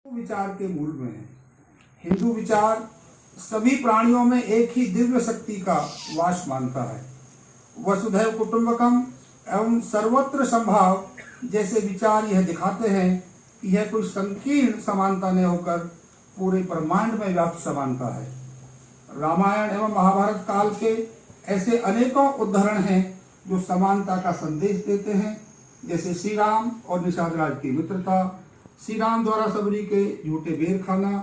विचार के मूल में है। हिंदू विचार सभी प्राणियों में एक ही दिव्य शक्ति का वास मानता है। वसुधैव कुटुंबकम एवं सर्वत्र संभाव जैसे विचार यह दिखाते हैं कि यह कोई संकीर्ण समानता न होकर पूरे ब्रह्मांड में व्याप्त समानता है। रामायण एवं महाभारत काल के ऐसे अनेकों उदाहरण हैं जो समानता का संदेश देते हैं, जैसे श्री राम और निषाद राज की मित्रता, श्री राम द्वारा सबरी के झूठे बेर खाना,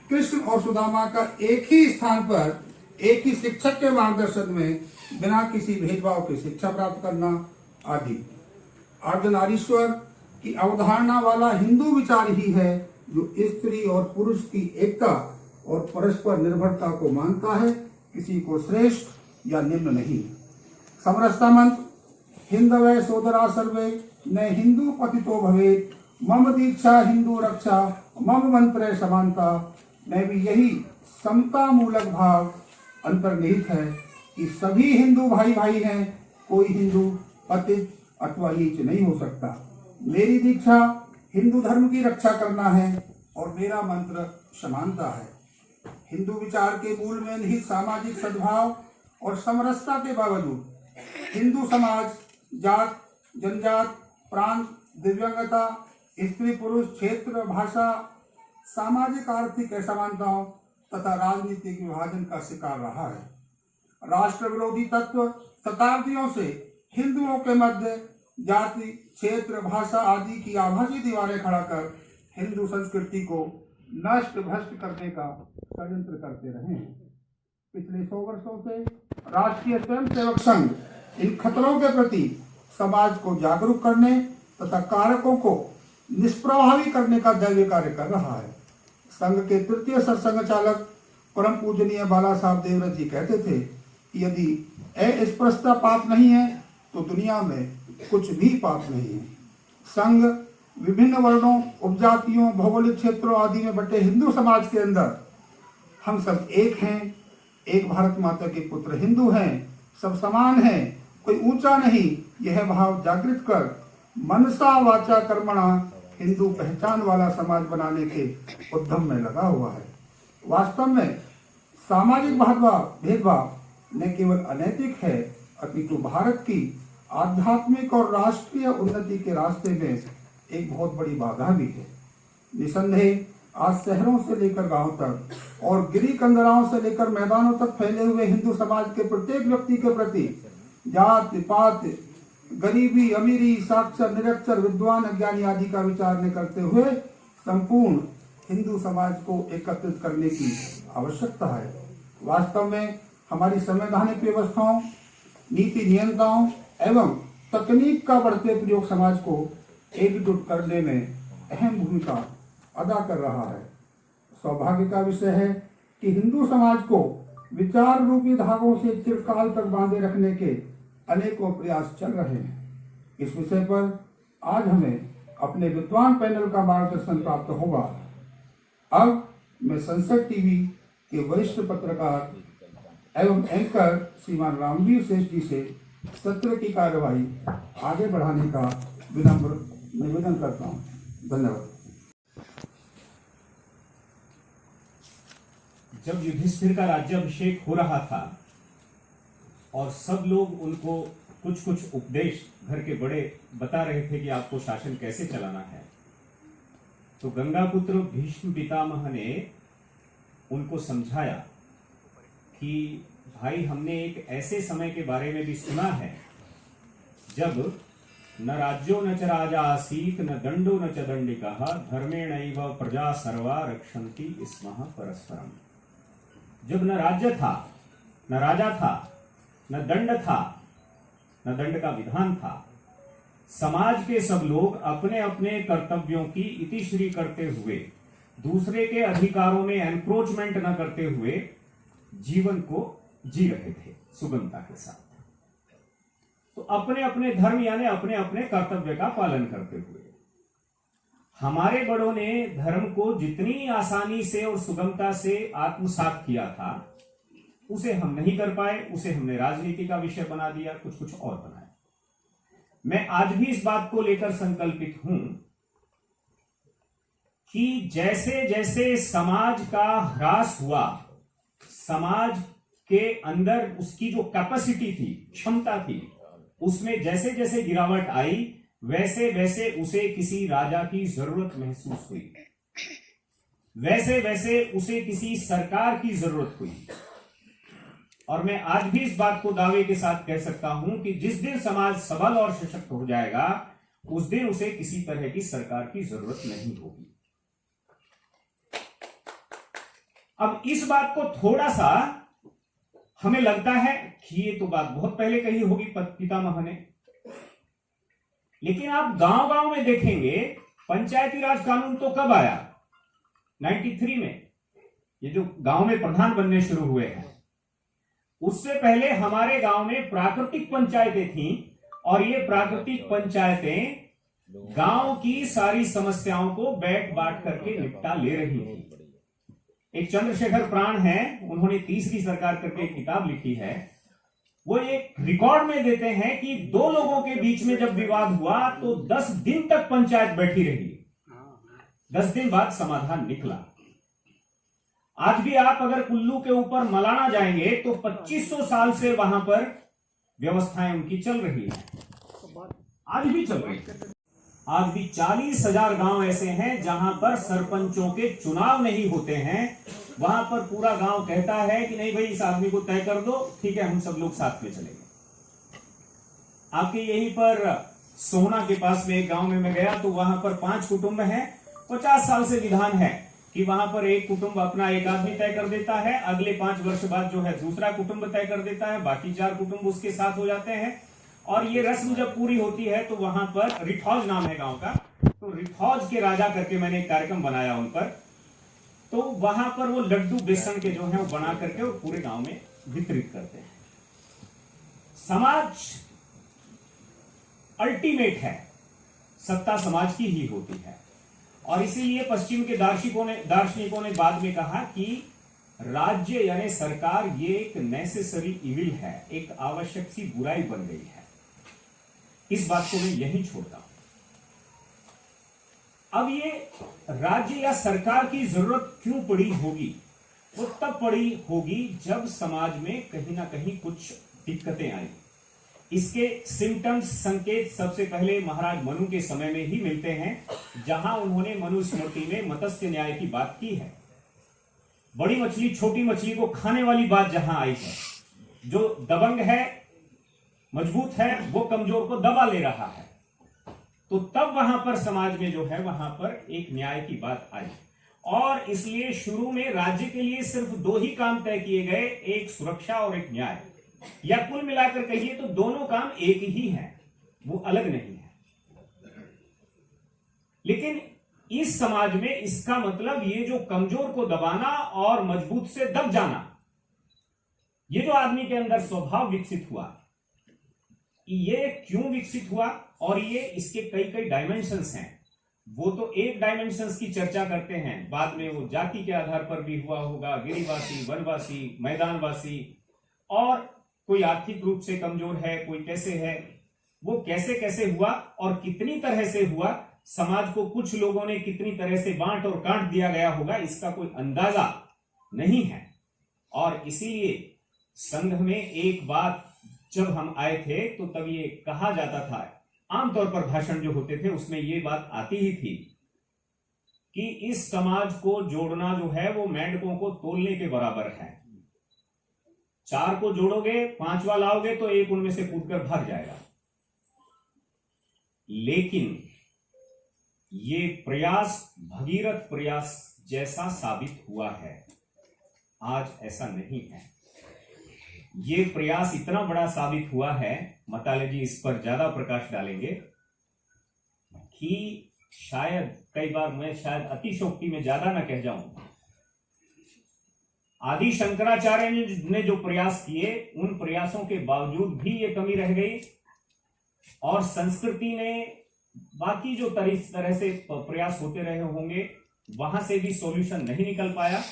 कृष्ण और सुदामा का एक ही स्थान पर एक ही शिक्षक के मार्गदर्शन में बिना किसी भेदभाव की शिक्षा प्राप्त करना आदि। अर्धनारीश्वर की अवधारणा वाला हिंदू विचार ही है जो स्त्री और पुरुष की एकता और परस्पर निर्भरता को मानता है, किसी को श्रेष्ठ या निम्न नहीं। समरसता मंत्र हिंदवै सोदरा सर्वे न हिंदू पतितो भवेत्, मम दीक्षा हिंदू रक्षा मम मंत्र समानता में भी यही समता मूलक भाव अंतर्निहित है कि सभी हिंदू भाई भाई हैं, कोई हिंदू पतित अथवा नीच नहीं हो सकता। मेरी दीक्षा हिंदू धर्म की रक्षा करना है और मेरा मंत्र समानता है। हिंदू विचार के मूल में निहित सामाजिक सद्भाव और समरसता के बावजूद हिंदू समाज जात, जनजात, प्रांत, दिव्यांगता, स्त्री पुरुष, क्षेत्र, भाषा, सामाजिक आर्थिक असमानताओं तथा राजनीतिक विभाजन का शिकार रहा है। राष्ट्र विरोधी तत्व शताब्दियों से हिंदुओं के मध्य जाति, क्षेत्र, भाषा आदि की आभासी दीवारें खड़ा कर हिंदू संस्कृति को नष्ट भ्रष्ट करने का षड्यंत्र करते रहे हैं। पिछले 100 वर्षों से राष्ट्रीय स्वयंसेवक संघ इन खतरों के प्रति समाज को जागरूक करने तथा कारकों को निष्प्रभावी करने का दैवीय कार्य कर रहा है। संघ के तृतीय सरसंघ चालक परम पूजनीय बाला साहब देवव्रत जी कहते थे कि यदि अस्पृश्यता पाप नहीं है तो दुनिया में कुछ भी पाप नहीं है। संघ विभिन्न वर्णों, उपजातियों, भौगोलिक क्षेत्रों आदि में बटे हिंदू समाज के अंदर हम सब एक हैं, एक भारत माता के पुत्र हिंदू हैं, सब समान हैं, कोई ऊंचा नहीं, यह भाव जागृत कर मनसा वाचा कर्मणा हिंदू पहचान वाला समाज बनाने के उद्यम में लगा हुआ है। वास्तव में सामाजिक भेदभाव न केवल अनैतिक है अपितु भारत की आध्यात्मिक और राष्ट्रीय उन्नति के रास्ते में एक बहुत बड़ी बाधा भी है। निसंदेह आज शहरों से लेकर गांव तक और गिरी कंदराओं से लेकर मैदानों तक फैले हुए हिंदू समाज के प्रत्येक व्यक्ति के प्रति जाति पात, गरीबी, अमीरी, साक्षर, निरक्षर, विद्वान, अज्ञानी आदि का विचार न करते हुए संपूर्ण हिंदू समाज को एकत्रित करने की आवश्यकता है। वास्तव में हमारी संवैधानिक व्यवस्थाओं, नीति नियंताओं एवं तकनीक का बढ़ते प्रयोग समाज को एकजुट करने में अहम भूमिका अदा कर रहा है। सौभाग्य का विषय है कि हिंदू समाज को विचार रूपी धागों से चिरकाल तक बांधे रखने के अनेकों प्रयास चल रहे हैं। इस विषय पर आज हमें अपने विद्वान पैनल का मार्गदर्शन प्राप्त होगा। अब मैं संसद टीवी के वरिष्ठ पत्रकार एवं एंकर श्रीमान रामवीर शेष जी से सत्र की कार्यवाही आगे बढ़ाने का विनम्र निवेदन करता हूँ। धन्यवाद। जब युधिष्ठिर का राज्याभिषेक हो रहा था और सब लोग उनको कुछ कुछ उपदेश घर के बड़े बता रहे थे कि आपको शासन कैसे चलाना है, तो गंगापुत्र भीष्म पितामह ने उनको समझाया कि भाई हमने एक ऐसे समय के बारे में भी सुना है जब न राज्यो न च राजा आसीत न दंडो न च दंडिकः धर्मेणैव प्रजा सर्वा रक्षन्ति स्मः परस्परम। जब न राज्य था, न राजा था, न दंड था, न दंड का विधान था, समाज के सब लोग अपने अपने कर्तव्यों की इतिश्री करते हुए दूसरे के अधिकारों में एनक्रोचमेंट न करते हुए जीवन को जी रहे थे सुगमता के साथ। तो अपने अपने धर्म यानी अपने अपने कर्तव्य का पालन करते हुए हमारे बड़ों ने धर्म को जितनी आसानी से और सुगमता से आत्मसात किया था उसे हम नहीं कर पाए, उसे हमने राजनीति का विषय बना दिया, कुछ कुछ और बनाया। मैं आज भी इस बात को लेकर संकल्पित हूं कि जैसे जैसे समाज का ह्रास हुआ, समाज के अंदर उसकी जो कैपेसिटी थी, क्षमता थी, उसमें जैसे जैसे गिरावट आई, वैसे वैसे उसे किसी राजा की जरूरत महसूस हुई, वैसे वैसे उसे किसी सरकार की जरूरत हुई। और मैं आज भी इस बात को दावे के साथ कह सकता हूं कि जिस दिन समाज सबल और सशक्त हो जाएगा, उस दिन उसे किसी तरह की सरकार की जरूरत नहीं होगी। अब इस बात को थोड़ा सा हमें लगता है कि ये तो बात बहुत पहले कही होगी पितामह ने, लेकिन आप गांव गांव में देखेंगे पंचायती राज कानून तो कब आया? 93 में, ये जो गांव में प्रधान बनने शुरू हुए हैं। उससे पहले हमारे गांव में प्राकृतिक पंचायतें थीं और ये प्राकृतिक पंचायतें गांव की सारी समस्याओं को बैठ बांट करके निपटा ले रही थी। एक चंद्रशेखर प्राण है, उन्होंने तीसरी सरकार करके एक किताब लिखी है। वो एक रिकॉर्ड में देते हैं कि दो लोगों के बीच में जब विवाद हुआ तो 10 दिन तक पंचायत बैठी रही, 10 दिन बाद समाधान निकला। आज भी आप अगर कुल्लू के ऊपर मलाना जाएंगे तो 2500 साल से वहां पर व्यवस्थाएं उनकी चल रही है, आज भी चल रही है। आज भी 40,000 गांव ऐसे हैं जहां पर सरपंचों के चुनाव नहीं होते हैं। वहां पर पूरा गांव कहता है कि नहीं भाई, इस आदमी को तय कर दो, ठीक है, हम सब लोग साथ में चलेंगे। आपके यहीं पर सोहना के पास में एक गांव में मैं गया तो वहां पर 5 कुटुंब हैं। 50 साल से विधान है कि वहां पर एक कुटुंब अपना एक आदमी तय कर देता है, अगले 5 वर्ष बाद जो है दूसरा कुटुंब तय कर देता है, बाकी 4 कुटुंब उसके साथ हो जाते हैं। और ये रस्म जब पूरी होती है तो वहां पर रिठौज नाम है गांव का, तो रिठौज के राजा करके मैंने एक कार्यक्रम बनाया उन पर। तो वहां पर वो लड्डू बेसन के जो है वो बना करके वो पूरे गांव में वितरित करते हैं। समाज अल्टीमेट है, सत्ता समाज की ही होती है। और इसीलिए पश्चिम के दार्शनिकों ने बाद में कहा कि राज्य यानी सरकार ये एक नेसेसरी इविल है, एक आवश्यक सी बुराई बन गई है। इस बात को मैं यही छोड़ता हूं। अब ये राज्य या सरकार की जरूरत क्यों पड़ी होगी? वो तब पड़ी होगी जब समाज में कहीं ना कहीं कुछ दिक्कतें आई। इसके सिम्टम्स, संकेत सबसे पहले महाराज मनु के समय में ही मिलते हैं, जहां उन्होंने मनुस्मृति में मत्स्य न्याय की बात की है। बड़ी मछली छोटी मछली को खाने वाली बात जहां आई है, जो दबंग है, मजबूत है, वो कमजोर को दबा ले रहा है, तो तब वहां पर समाज में जो है वहां पर एक न्याय की बात आई। और इसलिए शुरू में राज्य के लिए सिर्फ 2 ही काम तय किए गए, एक सुरक्षा और एक न्याय, या कुल मिलाकर कहिए तो दोनों काम एक ही हैं, वो अलग नहीं है। लेकिन इस समाज में इसका मतलब ये जो कमजोर को दबाना और मजबूत से दब जाना, ये जो आदमी के अंदर स्वभाव विकसित हुआ, ये क्यों विकसित हुआ और ये इसके कई कई डायमेंशंस हैं। वो तो एक डायमेंशंस की चर्चा करते हैं, बाद में वो जाति के आधार पर भी हुआ होगा, गिरिवासी, वनवासी, मैदानवासी, और कोई आर्थिक रूप से कमजोर है, कोई कैसे है, वो कैसे कैसे हुआ और कितनी तरह से हुआ, समाज को कुछ लोगों ने कितनी तरह से बांट और काट दिया गया होगा, इसका कोई अंदाजा नहीं है। और इसीलिए संघ में एक बात जब हम आए थे तो तब ये कहा जाता था, आमतौर पर भाषण जो होते थे उसमें ये बात आती ही थी कि इस समाज को जोड़ना जो है वो मेंढकों को तोलने के बराबर है। 4 को जोड़ोगे, 5वां लाओगे तो एक उनमें से कूदकर भाग जाएगा। लेकिन ये प्रयास भगीरथ प्रयास जैसा साबित हुआ है, आज ऐसा नहीं है। ये प्रयास इतना बड़ा साबित हुआ है, मताले जी इस पर ज्यादा प्रकाश डालेंगे, कि शायद कई बार मैं शायद अतिशोक्ति में ज्यादा ना कह जाऊं, आदि शंकराचार्य ने जो प्रयास किए उन प्रयासों के बावजूद भी ये कमी रह गई, और संस्कृति ने बाकी जो तरह से प्रयास होते रहे होंगे वहां से भी सॉल्यूशन नहीं निकल पाया।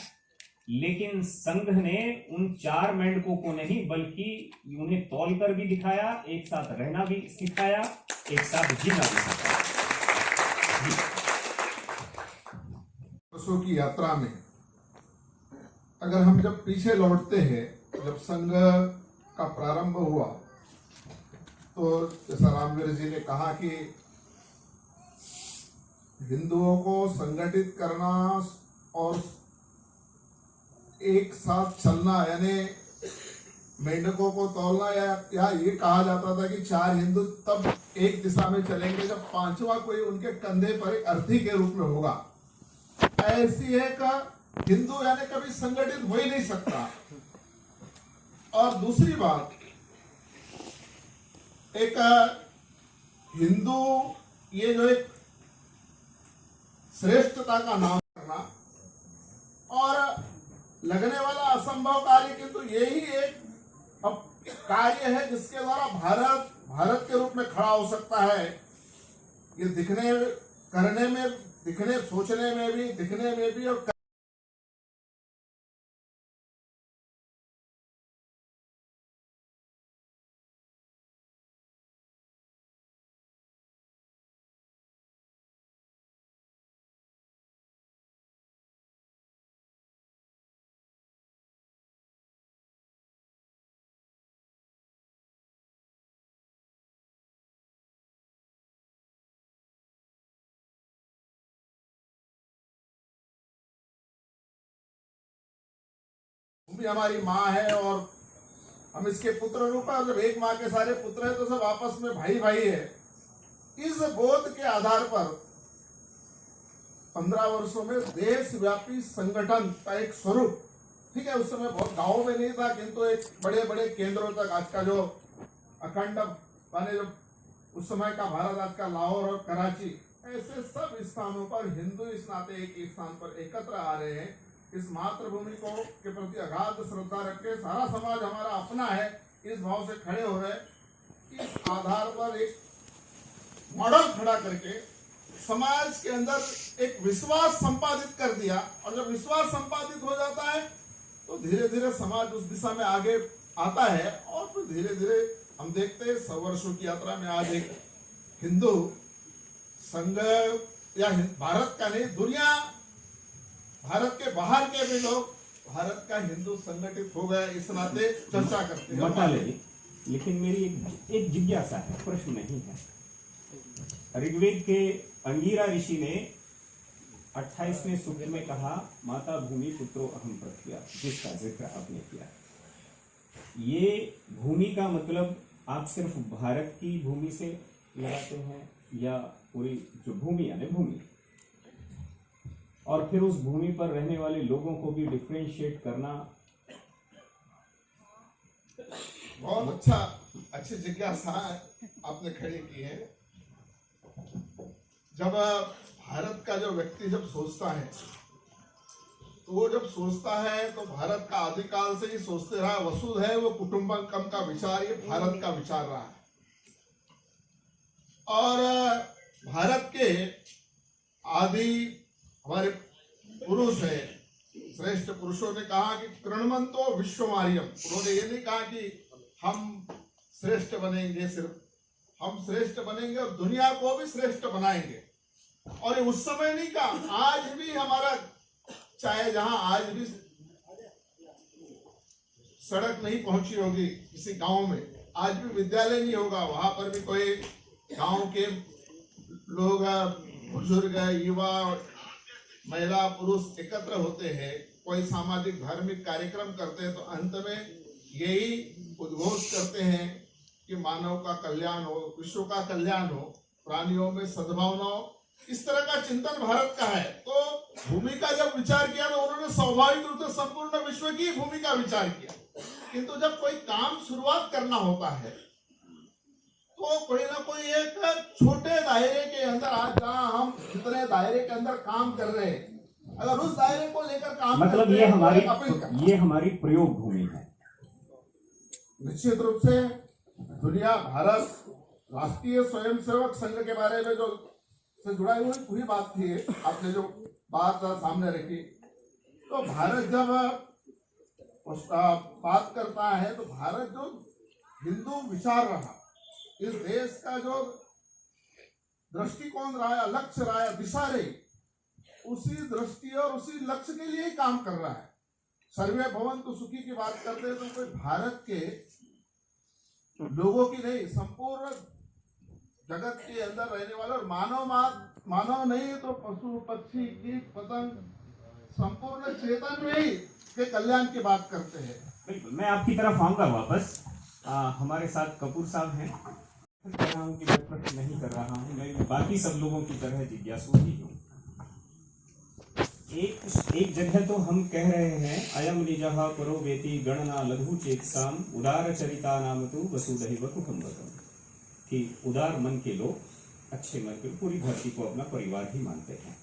लेकिन संघ ने उन 4 मेंढकों को नहीं बल्कि उन्हें तौल कर भी दिखाया, एक साथ रहना भी सिखाया, एक साथ जीना भी सिखाया। वर्षों की यात्रा में अगर हम जब पीछे लौटते हैं, जब संघ का प्रारंभ हुआ तो जैसा रामवीर जी ने कहा कि हिंदुओं को संगठित करना और एक साथ चलना, यानी मेंढकों को तौलना, या ये कहा जाता था कि 4 हिंदू तब एक दिशा में चलेंगे जब 5वां कोई उनके कंधे पर एक अर्थी के रूप में होगा। ऐसी एक हिंदू यानी कभी संगठित हो ही नहीं सकता। और दूसरी बात, एक हिंदू ये जो एक श्रेष्ठता का नाम करना और लगने वाला असंभव कार्य, किंतु यही एक कार्य है जिसके द्वारा भारत के रूप में खड़ा हो सकता है। ये दिखने करने में, दिखने सोचने में भी, दिखने में भी और भी हमारी माँ है और हम इसके पुत्र रूप है। जब एक माँ के सारे पुत्र हैं तो सब आपस में भाई भाई है। इस बोध के आधार पर 15 वर्षों में देशव्यापी संगठन का एक स्वरूप, ठीक है, उस समय बहुत गांवों में नहीं था, किंतु एक बड़े बड़े केंद्रों तक, आज का जो अखंड माने जो उस समय का भारत, आज का लाहौर और कराची, ऐसे सब स्थानों पर हिंदू इस नाते एक स्थान पर एकत्र आ रहे हैं। इस मातृभूमि को के प्रति अगाध श्रद्धा रख के सारा समाज हमारा अपना है, इस भाव से खड़े हो रहे। इस आधार पर एक मॉडल खड़ा करके समाज के अंदर एक विश्वास संपादित कर दिया, और जब विश्वास संपादित हो जाता है तो धीरे धीरे समाज उस दिशा में आगे आता है। और फिर धीरे धीरे हम देखते हैं 100 वर्षों की यात्रा में आज एक हिंदू संघ, या भारत का नहीं, दुनिया, भारत के बाहर के भी लोग भारत का हिंदू संगठित हो गए, इस नाते चर्चा करते हैं। लेकिन मेरी एक जिज्ञासा है, प्रश्न नहीं है। ऋग्वेद के अंगिरा ऋषि ने 28वें सूक्त में कहा, माता भूमि पुत्रो अहम पृथ्वी, जिसका जिक्र आपने किया। ये भूमि का मतलब आप सिर्फ भारत की भूमि से लगाते हैं या पूरी जो भूमि यानी भूमि, और फिर उस भूमि पर रहने वाले लोगों को भी डिफरेंशिएट करना? बहुत अच्छी जिज्ञासा आपने खड़ी की है। जब भारत का जो व्यक्ति जब सोचता है, तो वो जब सोचता है तो भारत का आदिकाल से ही सोचते रहा, वसुधैव कुटुंबकम का विचार ये भारत का विचार रहा है। और भारत के आदि हमारे पुरुष है, श्रेष्ठ पुरुषों ने कहा कि कृण्वन्तो विश्वमार्यम। उन्होंने ये नहीं कहा कि हम श्रेष्ठ बनेंगे, सिर्फ हम श्रेष्ठ बनेंगे और दुनिया को भी श्रेष्ठ बनाएंगे। और ये उस समय नहीं कहा, आज भी हमारा, चाहे जहां आज भी सड़क नहीं पहुंची होगी किसी गांव में, आज भी विद्यालय नहीं होगा, वहां पर भी कोई गांव के लोग, बुजुर्ग, युवा, महिला, पुरुष एकत्र होते हैं, कोई सामाजिक धार्मिक कार्यक्रम करते हैं, तो अंत में यही उद्घोष करते हैं कि मानव का कल्याण हो, विश्व का कल्याण हो, प्राणियों में सद्भावना हो। इस तरह का चिंतन भारत का है। तो भूमि का जब विचार किया तो उन्होंने स्वाभाविक रूप से संपूर्ण विश्व की भूमि का विचार किया। किंतु जब कोई काम शुरुआत करना होता है तो कोई ना कोई एक छोटे दायरे के अंदर, आज जहाँ हम जितने दायरे के अंदर काम कर रहे हैं, अगर उस दायरे को लेकर काम मतलब ये हमारी प्रयोग भूमि है। निश्चित रूप से दुनिया, भारत राष्ट्रीय स्वयंसेवक संघ के बारे में जो से जुड़ा हुई पूरी बात थी, आपने जो बात सामने रखी, तो भारत जब उसका बात करता है तो भारत जो हिंदू विचार रहा, इस देश का जो दृष्टिकोण रहा है, लक्ष्य रहा है, दिशा रही, उसी दृष्टि और उसी लक्ष्य के लिए ही काम कर रहा है। सर्वे भवन्तु सुखी की बात करते हैं तो कोई भारत के लोगों की नहीं, संपूर्ण जगत के अंदर रहने वाले और मानव नहीं तो पशु पक्षी कीट पतंग संपूर्ण चेतन में ही के कल्याण की बात करते हैं। बिल्कुल, मैं आपकी तरफ आऊंगा वापस। हमारे साथ कपूर साहब हैं। कह रहा हूँ कि मैं प्रश्न नहीं कर रहा हूँ, मैं बाकी सब लोगों की तरह जिज्ञासु ही हूँ। एक जगह तो हम कह रहे हैं अयम निजः परो वेति गणना लघु चेतसाम उदार चरिता नाम तु वसुधैव कुटुंबकम, कि उदार मन के लोग, अच्छे मन के, पूरी धरती को अपना परिवार ही मानते हैं।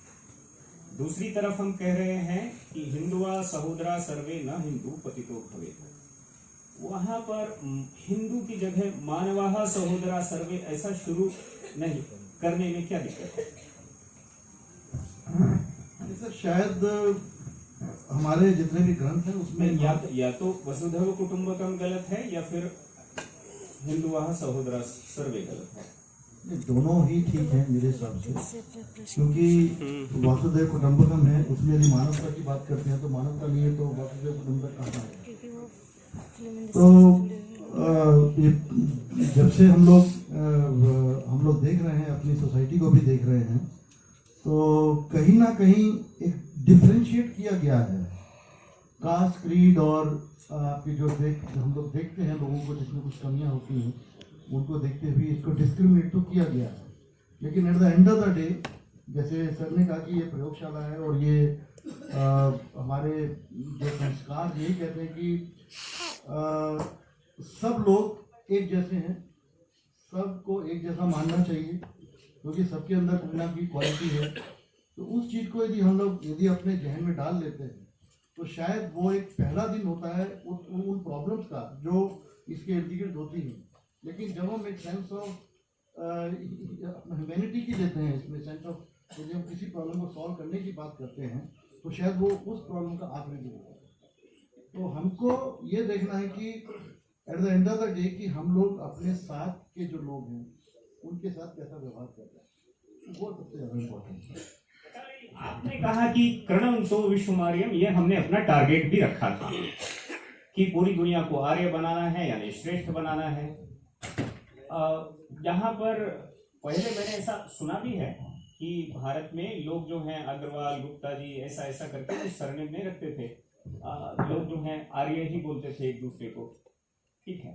दूसरी तरफ हम कह रहे हैं कि हिंदुआ सहोदरा सर्वे न हिंदू पतितो भवेत्। वहां पर हिंदू की जगह मानवाः सहोदरा सर्वे ऐसा शुरू नहीं करने में क्या दिक्कत है? सर शायद हमारे जितने भी ग्रंथ हैं उसमें या तो वसुधैव कुटुंबकम गलत है या फिर हिंदुआः सहोदरा सर्वे गलत है। दोनों ही ठीक है मेरे हिसाब से, क्योंकि वासुदेव कुटुंबकम है, उसमें यदि मानवता की बात करते हैं तो मानवता नहीं है तो वासुदेव कुटुंबक कहाँ है? तो जब से हम लोग देख रहे हैं, अपनी सोसाइटी को भी देख रहे हैं, तो कहीं ना कहीं एक डिफरेंशिएट किया गया है कास्ट क्रीड और आपकी जो हम लोग देखते हैं लोगों को जिसमें कुछ कमियां होती हैं उनको देखते हुए इसको डिस्क्रिमिनेट तो किया गया है। लेकिन at the end of the day, जैसे सर ने कहा कि ये प्रयोगशाला है और ये हमारे जो संस्कार यही कहते हैं कि सब लोग एक जैसे हैं, सबको एक जैसा मानना चाहिए, क्योंकि सबके अंदर अपना की क्वालिटी है। तो उस चीज़ को यदि अपने जहन में डाल लेते हैं तो शायद वो एक पहला दिन होता है उन प्रॉब्लम्स का जो इसके इर्द गिर्द होती हैं। लेकिन जब हम एक सेंस ऑफ ह्यूमैनिटी की लेते हैं, इसमें सेंस ऑफ, यदि हम किसी प्रॉब्लम को सॉल्व करने की बात करते हैं तो शायद वो उस प्रॉब्लम का आखिरी दिन होता है। तो हमको ये देखना है कि at the end of the day कि हम लोग अपने साथ के जो लोग हैं उनके साथ कैसा व्यवहार कर रहे हैं, वो सबसे ज़्यादा इम्पोर्टेंट है। आपने कहा कि कर्णम तो विश्वमार्यम, ये हमने अपना टारगेट भी रखा था कि पूरी दुनिया को आर्य बनाना है, यानी श्रेष्ठ बनाना है। यहाँ पर पहले मैंने ऐसा सुना भी है कि भारत में लोग जो हैं अग्रवाल गुप्ता जी ऐसा करके कुछ सरनेम नहीं रखते थे, लोग जो हैं आर्य ही बोलते थे एक दूसरे को। ठीक है,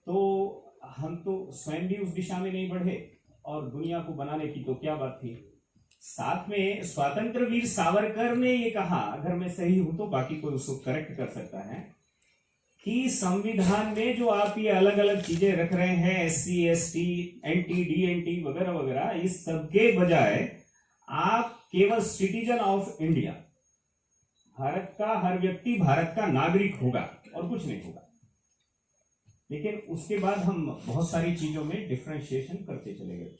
तो हम तो स्वयं भी उस दिशा में नहीं बढ़े और दुनिया को बनाने की तो क्या बात थी। साथ में स्वतंत्र वीर सावरकर ने ये कहा, अगर मैं सही हूं तो बाकी कोई उसको करेक्ट कर सकता है, कि संविधान में जो आप ये अलग अलग चीजें रख रहे हैं, SC ST NT DNT वगैरह वगैरह, इस सबके बजाय आप केवल सिटीजन ऑफ इंडिया, भारत का हर व्यक्ति भारत का नागरिक होगा और कुछ नहीं होगा। लेकिन उसके बाद हम बहुत सारी चीजों में डिफरेंशिएशन करते चले गए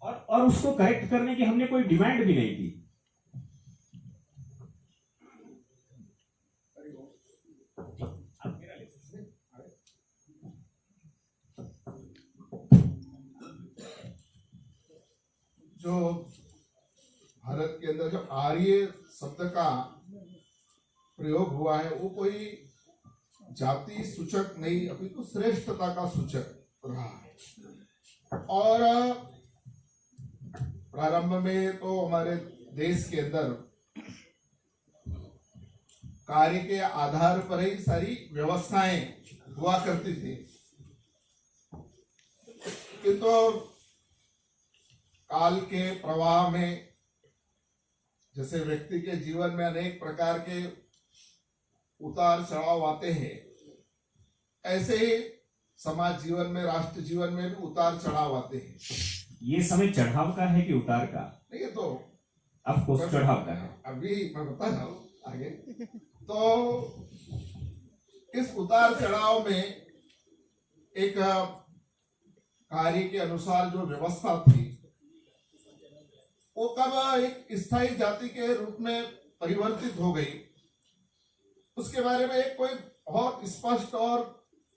और उसको करेक्ट करने की हमने कोई डिमांड भी नहीं की। जो भारत के अंदर जो आर्य शब्द का प्रयोग हुआ है वो कोई जाति सूचक नहीं, अभी तो श्रेष्ठता का सूचक रहा है। और प्रारंभ में तो हमारे देश के अंदर कार्य के आधार पर ही सारी व्यवस्थाएं हुआ करती थी, किंतु काल के प्रवाह में जैसे व्यक्ति के जीवन में अनेक प्रकार के उतार चढ़ाव आते हैं, ऐसे ही समाज जीवन में, राष्ट्र जीवन में भी उतार चढ़ाव आते हैं। ये समय चढ़ाव का है कि उतार का? नहीं, तो ऑफ कोर्स चढ़ाव का है। अभी मैं बता रहा हूँ आगे। तो इस उतार चढ़ाव में एक कार्य के अनुसार जो व्यवस्था थी वो कब एक स्थायी जाति के रूप में परिवर्तित हो गई, उसके बारे में एक कोई बहुत स्पष्ट और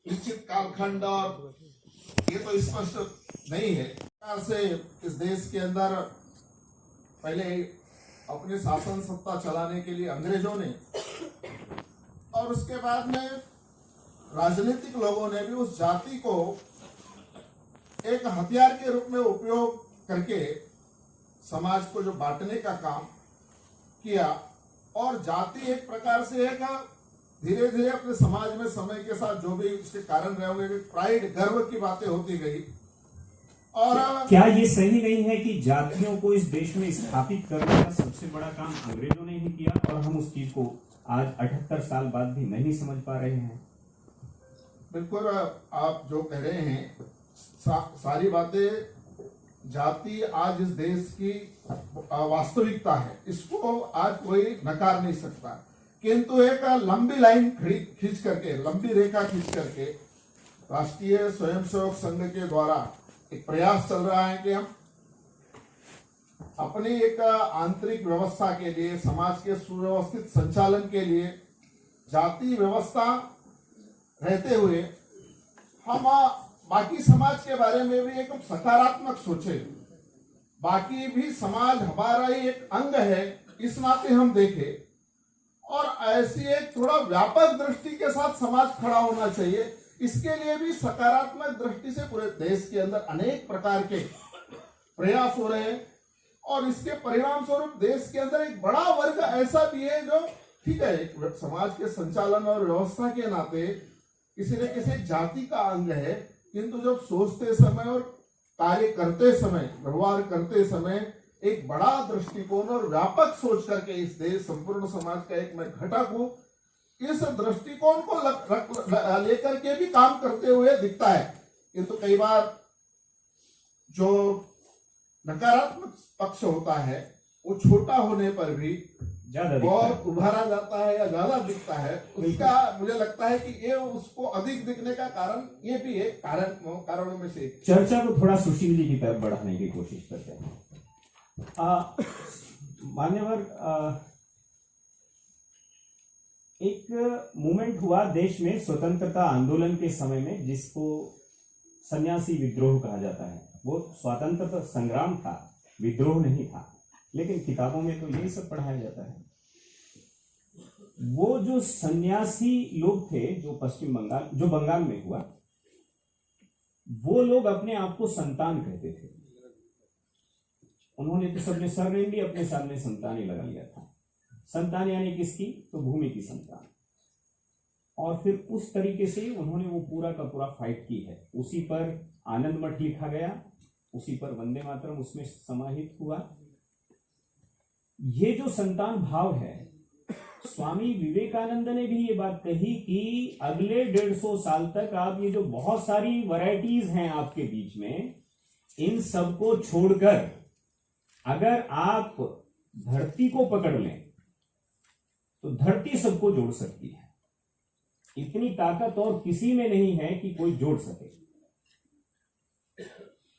निश्चित कालखंड और ये तो स्पष्ट नहीं है। से इस देश के अंदर पहले अपने शासन सत्ता चलाने के लिए अंग्रेजों ने और उसके बाद में राजनीतिक लोगों ने भी उस जाति को एक हथियार के रूप में उपयोग करके समाज को जो बांटने का काम किया, और जाति एक प्रकार से एक धीरे धीरे अपने समाज में समय के साथ जो भी उसके कारण रहे होंगे, प्राइड गर्व की बातें होती गई। और क्या ये सही नहीं है कि जातियों को इस देश में स्थापित करने का सबसे बड़ा काम अंग्रेजों ने ही किया और हम उस चीज को आज 78 साल बाद भी नहीं समझ पा रहे हैं? बिल्कुल आप जो कह रहे हैं सारी बातें जाति आज इस देश की वास्तविकता है, इसको आज कोई नकार नहीं सकता। किंतु एक लंबी लाइन खींच करके, लंबी रेखा खींच करके राष्ट्रीय स्वयंसेवक संघ के द्वारा एक प्रयास चल रहा है कि हम अपनी एक आंतरिक व्यवस्था के लिए, समाज के सुव्यवस्थित संचालन के लिए जाति व्यवस्था रहते हुए हम बाकी समाज के बारे में भी एक सकारात्मक सोचे। बाकी भी समाज हमारा ही एक अंग है, इस नाते हम देखें, और ऐसी एक थोड़ा व्यापक दृष्टि के साथ समाज खड़ा होना चाहिए। इसके लिए भी सकारात्मक दृष्टि से पूरे देश के अंदर अनेक प्रकार के प्रयास हो रहे हैं, और इसके परिणाम स्वरूप देश के अंदर एक बड़ा वर्ग ऐसा भी है जो ठीक है एक समाज के संचालन और व्यवस्था के नाते किसी न किसी जाति का अंग है, किंतु जब सोचते समय और कार्य करते समय, व्यवहार करते समय एक बड़ा दृष्टिकोण और व्यापक सोच करके इस देश संपूर्ण समाज का एक मैं घटक हूं, इस दृष्टिकोण को लेकर के भी काम करते हुए दिखता है। किंतु कई बार जो नकारात्मक पक्ष होता है वो छोटा होने पर भी बहुत उभारा जाता है या ज्यादा दिखता है, उसका मुझे लगता है कि ये उसको अधिक दिखने का कारण ये भी एक कारणों में से। चर्चा को थोड़ा सुशील जी की तरफ बढ़ाने की कोशिश करते हैं। मान्यवर, एक मूवमेंट हुआ देश में स्वतंत्रता आंदोलन के समय में, जिसको सन्यासी विद्रोह कहा जाता है। वो स्वतंत्रता संग्राम था, विद्रोह नहीं था, लेकिन किताबों में तो यही सब पढ़ाया जाता है। वो जो सन्यासी लोग थे जो बंगाल में हुआ, वो लोग अपने आप को संतान कहते थे। उन्होंने तो सबने सरनेम भी अपने सामने संतान ही लगा लिया था। संतान यानी किसकी? तो भूमि की संतान। और फिर उस तरीके से उन्होंने वो पूरा का पूरा फाइट की है। उसी पर आनंद मठ लिखा गया, उसी पर वंदे मातरम उसमें समाहित हुआ। ये जो संतान भाव है, स्वामी विवेकानंद ने भी ये बात कही कि अगले 150 साल तक आप ये जो बहुत सारी वैरायटीज हैं आपके बीच में, इन सबको छोड़कर अगर आप धरती को पकड़ लें तो धरती सबको जोड़ सकती है। इतनी ताकत और किसी में नहीं है कि कोई जोड़ सके।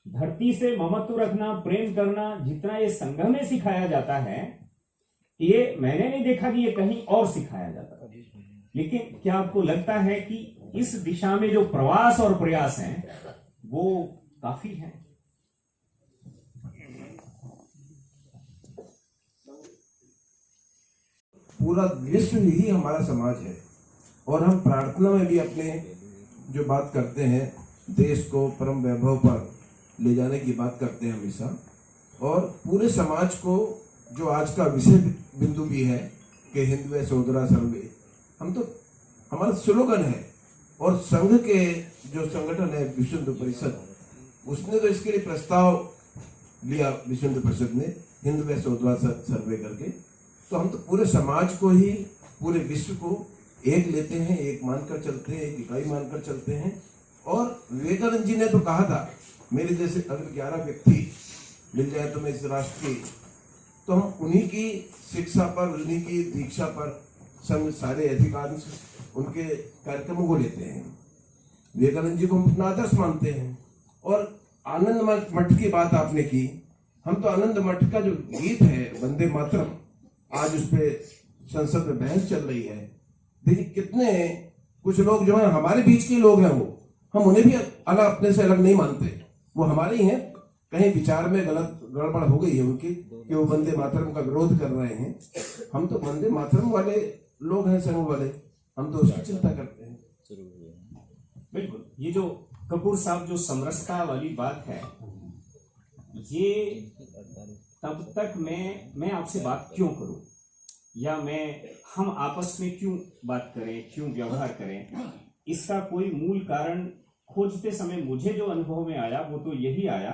धरती से ममत्व रखना, प्रेम करना, जितना ये संघ में सिखाया जाता है, ये मैंने नहीं देखा कि ये कहीं और सिखाया जाता है। लेकिन क्या आपको लगता है कि इस दिशा में जो प्रवास और प्रयास हैं वो काफी हैं? पूरा विश्व ही हमारा समाज है, और हम प्रार्थना में भी अपने जो बात करते हैं, देश को परम वैभव पर ले जाने की बात करते हैं हमेशा। और पूरे समाज को जो आज का विषय बिंदु भी है कि हिंदू सोदरा सर्वे, हम तो हमारा स्लोगन है। और संघ के जो संगठन है विश्व हिंदू परिषद, उसने तो इसके लिए प्रस्ताव लिया, विश्व हिंदू परिषद ने हिंदू सोदरा सर्वे करके। तो हम तो पूरे समाज को ही, पूरे विश्व को एक लेते हैं, एक मानकर चलते हैं, एक इकाई मानकर चलते हैं। और विवेकानंद जी ने तो कहा था, मेरे जैसे अगर 11 व्यक्ति मिल जाए तो मैं इस राष्ट्र की, तो हम उन्हीं की शिक्षा पर, उन्हीं की दीक्षा पर संघ सारे अधिकांश उनके कार्यक्रमों को लेते हैं। विवेकानंद जी को हम अपना आदर्श मानते हैं। और आनंद मठ की बात आपने की, हम तो आनंद मठ का जो गीत है वंदे मातरम, आज उस पे संसद में बहस चल रही है। देखिए कितने कुछ लोग जो है हमारे बीच के लोग हैं, वो हम उन्हें भी अलग, अपने से अलग नहीं मानते, वो हमारे ही हैं। कहीं विचार में गलत गड़बड़ हो गई है उनकी कि वो वंदे मातरम का विरोध कर रहे हैं। हम तो वंदे मातरम वाले लोग हैं, संघ वाले, हम तो उसकी चिंता करते हैं। बिल्कुल, ये जो कपूर साहब जो समरसता वाली बात है, ये तब तक मैं आपसे बात क्यों करूं, या हम आपस में क्यों बात करें, क्यों व्यवहार करें, इसका कोई मूल कारण खोजते समय मुझे जो अनुभव में आया वो तो यही आया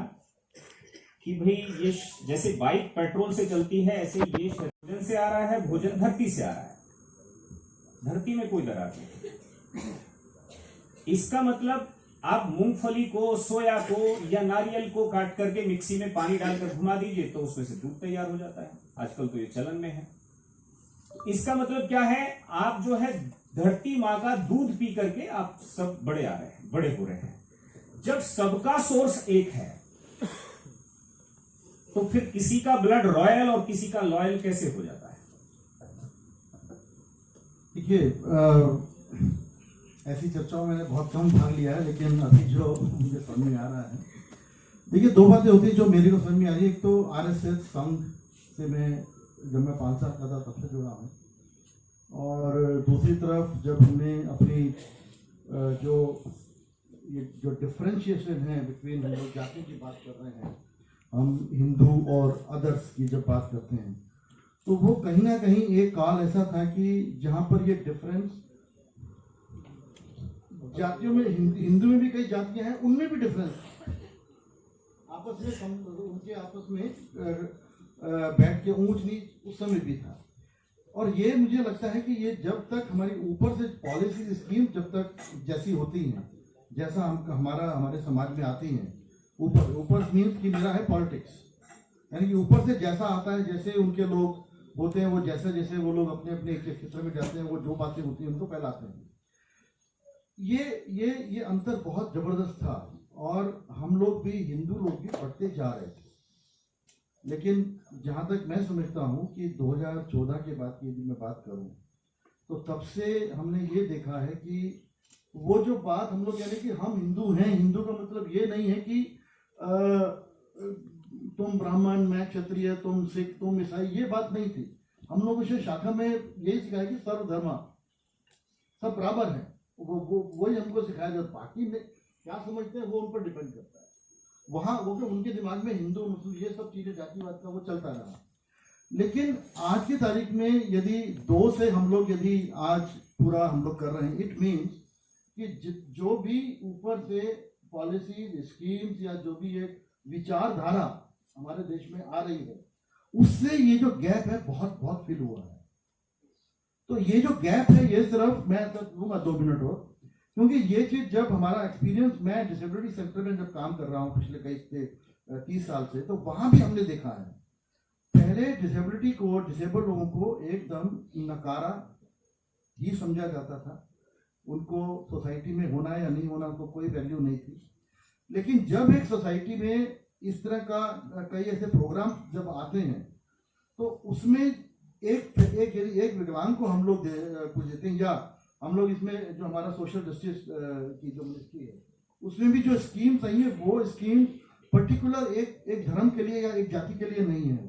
कि भाई ये जैसे बाइक पेट्रोल से चलती है, ऐसे ये भोजन से आ रहा है, भोजन धरती से आ रहा है, धरती में कोई दरार नहीं। इसका मतलब आप मूंगफली को, सोया को या नारियल को काट करके मिक्सी में पानी डालकर घुमा दीजिए तो उसमें से दूध तैयार हो जाता है। आजकल तो ये चलन में है। इसका मतलब क्या है, आप जो है धरती माँ का दूध पी करके आप सब बड़े आ रहे हैं, बड़े हो रहे हैं। जब सबका सोर्स एक है तो फिर किसी का ब्लड रॉयल और किसी का लॉयल कैसे हो जाता है? देखिए, ऐसी चर्चाओं में मैंने बहुत कम भाग लिया है, लेकिन अभी जो मुझे समझ में आ रहा है, देखिए दो बातें होती हैं जो मेरे को समझ में आ रही है। एक तो आरएसएस संघ से जब मैं 5 साल का था तब से जुड़ा हूँ, और दूसरी तरफ जब हमने अपनी जो डिफरेंशिएशन है बिटवीन, हम लोग जाति की बात कर रहे हैं, हम हिंदू और अदर्स की जब बात करते हैं, तो वो कहीं ना कहीं एक काल ऐसा था कि जहाँ पर ये डिफरेंस जातियों में, हिंदू में भी कई जातियां हैं, उनमें भी डिफरेंस आपस में, उनके आपस में बैठ के ऊंच नीच उस समय भी था। और ये मुझे लगता है कि ये जब तक हमारी ऊपर से पॉलिसी स्कीम जब तक जैसी होती हैं, जैसा हमारे समाज में आती हैं, ऊपर मीन्स कि मेरा है पॉलिटिक्स, यानी कि ऊपर से जैसा आता है, जैसे उनके लोग होते हैं, वो जैसे वो लोग अपने अपने क्षेत्र में जाते हैं, वो जो बातें होती हैं उनको फैलाते हैं। ये अंतर बहुत जबरदस्त था, और हम लोग भी, हिंदू लोग भी बढ़ते जा रहे थे। लेकिन जहाँ तक मैं समझता हूँ कि 2014 के बाद की यदि मैं बात करूँ, तो तब से हमने ये देखा है कि वो जो बात हम लोग, यानी कि हम हिंदू हैं, हिंदू का मतलब ये नहीं है कि तुम ब्राह्मण, मैं क्षत्रिय, तुम सिख, तुम ईसाई, ये बात नहीं थी। हम लोग इसे शाखा में यही सिखाया कि सर्वधर्मा, सब बराबर है, वही हमको सिखाया जाता। बाकी में क्या समझते हैं वो उन पर डिपेंड करता है। वहाँ वो कि उनके दिमाग में हिंदू मुस्लिम ये सब चीजें जातिवाद का वो चलता रहा। लेकिन आज की तारीख में यदि 2 से हम लोग यदि आज पूरा हम लोग कर रहे हैं, इट मीन्स कि जो भी ऊपर से पॉलिसी स्कीम्स या जो भी एक विचारधारा हमारे देश में आ रही है, उससे ये जो गैप है बहुत बहुत फील हुआ है। तो ये जो गैप है, ये सिर्फ मैं लूंगा 2 मिनट और, क्योंकि ये चीज जब हमारा एक्सपीरियंस, मैं डिसेबिलिटी सेक्टर में जब काम कर रहा हूँ पिछले कई 30 साल से, तो वहां भी हमने देखा है, पहले डिसेबिलिटी को, डिसेबल लोगों को एकदम नकारा ही समझा जाता था। उनको सोसाइटी में होना या नहीं होना तो कोई वैल्यू नहीं थी। लेकिन जब एक सोसाइटी में इस तरह का कई ऐसे प्रोग्राम जब आते हैं, तो उसमें एक विकलांग को हम लोग कुछ देते हैं, या हम लोग इसमें जो हमारा सोशल जस्टिस की जो मिनिस्ट्री है, उसमें भी जो स्कीम्स आई है, वो स्कीम पर्टिकुलर एक धर्म के लिए या एक जाति के लिए नहीं है,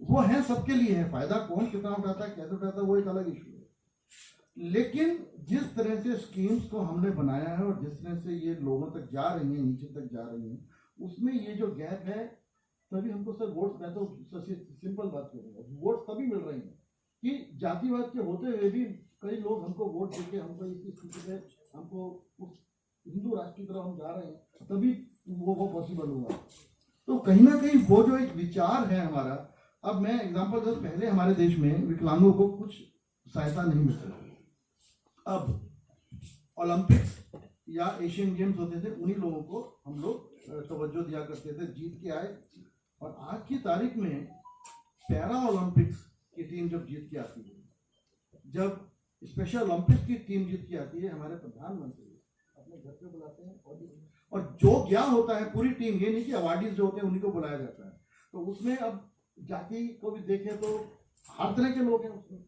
वो है सबके लिए है। फायदा कौन कितना उठाता है, कैसे उठाता है, वो एक अलग इशू है। लेकिन जिस तरह से स्कीम्स को हमने बनाया है और जिस तरह से ये लोगों तक जा रही हैं, नीचे तक जा रही हैं, उसमें ये जो गैप है, तभी हमको सर वोट, मैं तो सिंपल बात करूँगा, वोट तभी मिल रही है कि जातिवाद के होते हुए भी कई लोग हमको वोट देके हमको इस स्थिति में, हमको उस हिंदू राष्ट्र की तरफ हम जा रहे हैं, तभी वो पॉसिबल हुआ। तो कहीं ना कहीं वो जो एक विचार है हमारा, अब मैं एग्जाम्पल दूं, पहले हमारे देश में विकलांगों को कुछ सहायता नहीं मिलती थी। अब ओलंपिक्स या एशियन गेम्स होते थे, उन्हीं लोगों को हम लोग तवज्जो दिया करते थे, जीत के आए। और आज की तारीख में पैरा ओलंपिक्स की टीम जब जीत के आती है, जब स्पेशल ओलंपिक्स की टीम जीत के आती है, हमारे प्रधानमंत्री अपने घर पे बुलाते हैं, और जो क्या होता है पूरी टीम, ये नहीं कि अवार्डीज जो होते हैं उन्हीं को बुलाया जाता है, तो उसमें अब जाति को भी देखें तो हर तरह के लोग हैं उसमें,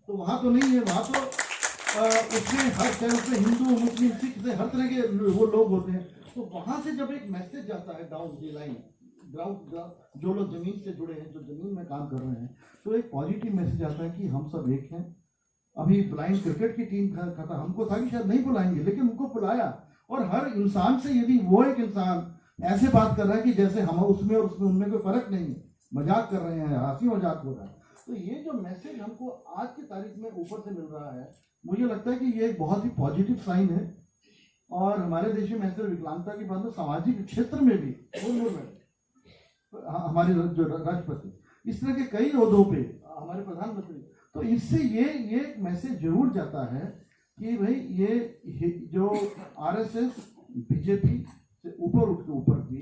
तो वहाँ तो नहीं है, वहाँ तो उसमें हर तरह से हिंदू मुस्लिम सिख से हर तरह के वो लोग होते हैं। तो वहाँ से जब एक मैसेज जाता है डाउन दी लाइन, ग्राउंड जो लोग जमीन से जुड़े हैं, जो जमीन में काम कर रहे हैं, तो एक पॉजिटिव मैसेज आता है कि हम सब एक हैं। अभी ब्लाइंड क्रिकेट की टीम का था, हमको था कि शायद नहीं बुलाएंगे, लेकिन उनको बुलाया। और हर इंसान से यदि वो एक इंसान ऐसे बात कर रहा है कि जैसे हम उसमें और उसमें उनमें कोई फर्क नहीं है, मजाक कर रहे हैं, हंसी मजाक हो रहा है, तो ये जो मैसेज हमको आज की तारीख में ऊपर से मिल रहा है, मुझे लगता है कि ये एक बहुत ही पॉजिटिव साइन है। और हमारे देश में ऐसे विकलांगता की बात सामाजिक क्षेत्र में भी हमारे जो राष्ट्रपति, इस तरह के कई ओहदों पे हमारे प्रधानमंत्री, तो इससे ये एक मैसेज जरूर जाता है कि भाई ये जो आरएसएस बीजेपी से ऊपर की